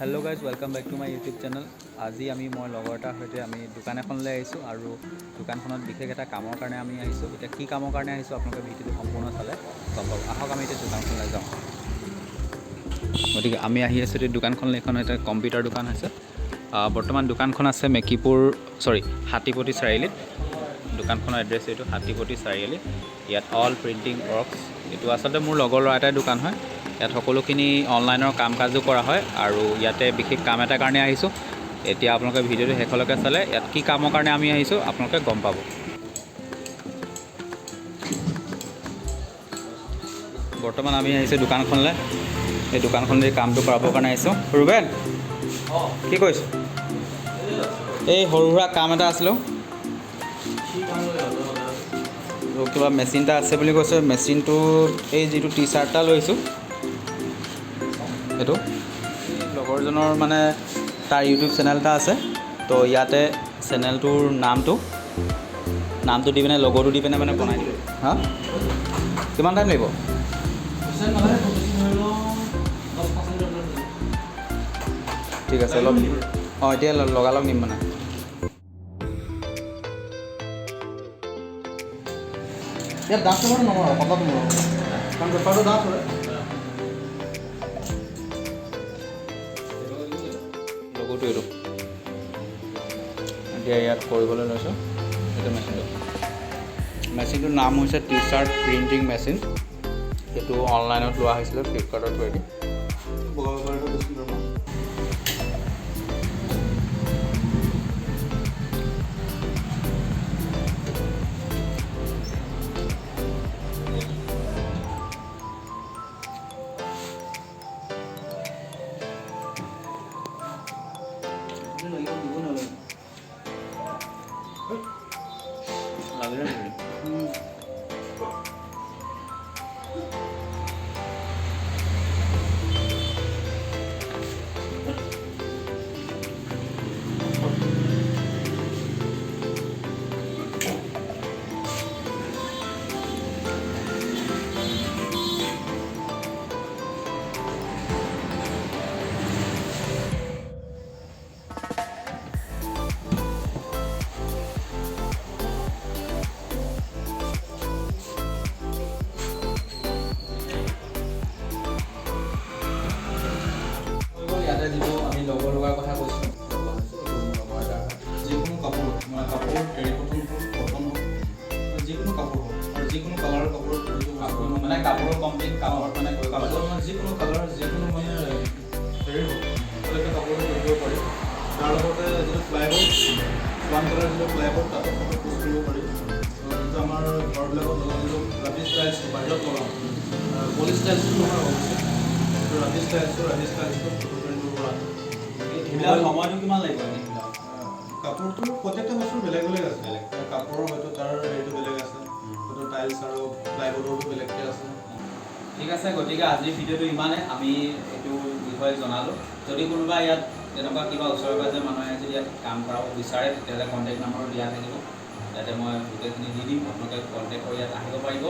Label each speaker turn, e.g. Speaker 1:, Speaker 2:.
Speaker 1: Hello guys welcome back to my YouTube channel. আজি মই লগৰ এটাৰ সৈতে আমি দোকান এখনলৈ আহিছোঁ আৰু দোকানখনত বিশেষ এটা কামৰ কাৰণে আমি আহিছোঁ। এতিয়া কি কামৰ কাৰণে আহিছোঁ আপোনালোকে ভিডিঅ'টো সম্পূৰ্ণ চালে গম পাব। আহক আমি এতিয়া দোকানখনলৈ যাওঁ। গতিকে আমি আহি আছোঁ এতিয়া দোকানখনলৈ। এখন এটা কম্পিউটাৰ দোকান হৈছে। বৰ্তমান দোকানখন আছে হাতীপতি চাৰিআলিত। দোকানখনৰ এড্ৰেছ এইটো হাতীপতি চাৰিআলি। ইয়াত অল প্ৰিণ্টিং ৱৰ্কছ। এইটো আচলতে মোৰ লগৰ ল'ৰা এটাই দোকান হয়। ইয়াত সকলোখিনি অনলাইনৰ কাম কাজো কৰা হয় আৰু ইয়াতে বিশেষ কাম এটাৰ কাৰণে আহিছোঁ। এতিয়া আপোনালোকে ভিডিঅ'টো শেষলৈকে চালে ইয়াত কি কামৰ কাৰণে আমি আহিছোঁ আপোনালোকে গম পাব। বৰ্তমান আমি আহিছোঁ দোকানখনলৈ। এই দোকানখনলৈ কামটো কৰাবৰ কাৰণে আহিছোঁ। ৰুবেন কি কৰিছোঁ? এই সৰু সুৰা কাম এটা আছিলোঁ। কিবা মেচিন এটা আছে বুলি কৈছে। মেচিনটোত এই যিটো টি চাৰ্ট এটা লৈছোঁ সেইটো লগৰজনৰ মানে তাৰ ইউটিউব চেনেল এটা আছে। তো ইয়াতে চেনেলটোৰ নামটো দি পিনে লগটো দি পিনে মানে বনাই দিলোঁ। হা কিমান টাইম লাগিব? ঠিক আছে অলপ এতিয়া লগালগ নিম মানে। ইয়াত দাঁতটো বাৰু নমৰা কপাত মৰা কাৰণ পেপাৰটো দাঁত হয়। লগটো এইটো এতিয়া ইয়াত কৰিবলৈ লৈছোঁ। এইটো মেচিনটোৰ নাম হৈছে টি চাৰ্ট প্ৰিণ্টিং মেচিন। সেইটো অনলাইনত লোৱা হৈছিলে ফ্লিপকাৰ্টৰ থ্ৰুৱেদি। ইয়াতে যিটো আমি লগৰ লগাৰ কথা কৈছোঁ, যিকোনো কাপোৰ টেৰিকটন হওক, কটন হওক, যিকোনো কাপোৰ হওক আৰু যিকোনো কালাৰৰ কাপোৰ মানে কাপোৰৰ কমপ্লিট কামৰ মানে কাপোৰৰ মানে যিকোনো কালাৰ যিকোনো মানে হেৰি হওক তেনেকৈ কাপোৰটো কৰিব দিব পাৰি। তাৰ লগতে যিটো প্লাইবৰ্ড ওৱান কালাৰ যিটো প্লাইবৰ্ড তাতো ফটো পোষ্ট কৰিব পাৰি। যিটো আমাৰ ঘৰবিলাকত লগা যিটো ৰাতি ষ্টাইলছ বাহিৰত লগাওঁ পলি ষ্টাইলছটো নহয় অৱশ্যে ৰাতি ষ্টাইলছটো সময়টো কিমান লাগিব? কাপোৰটো প্ৰত্যেকটা বস্তু বেলেগ বেলেগ আছে। কাপোৰৰ হয়তো তাৰ হেৰিটো বেলেগ আছে, হয়তো টাইলছ আৰু প্লাইবৰ্ডৰটো বেলেগকৈ আছে। ঠিক আছে, গতিকে আজিৰ ভিডিঅ'টো ইমানেই। আমি এইটো বিষয়ে জনালোঁ। যদি কোনোবা ইয়াত তেনেকুৱা কিবা ওচৰে পাঁজৰে মানুহে যদি ইয়াত কাম কৰাব বিচাৰে তেতিয়াহ'লে কণ্টেক্ট নম্বৰ দিয়া থাকিব। যাতে মই গোটেইখিনি দি দিম, আপোনালোকে কণ্টেক্ট কৰি ইয়াত আহিব পাৰিব।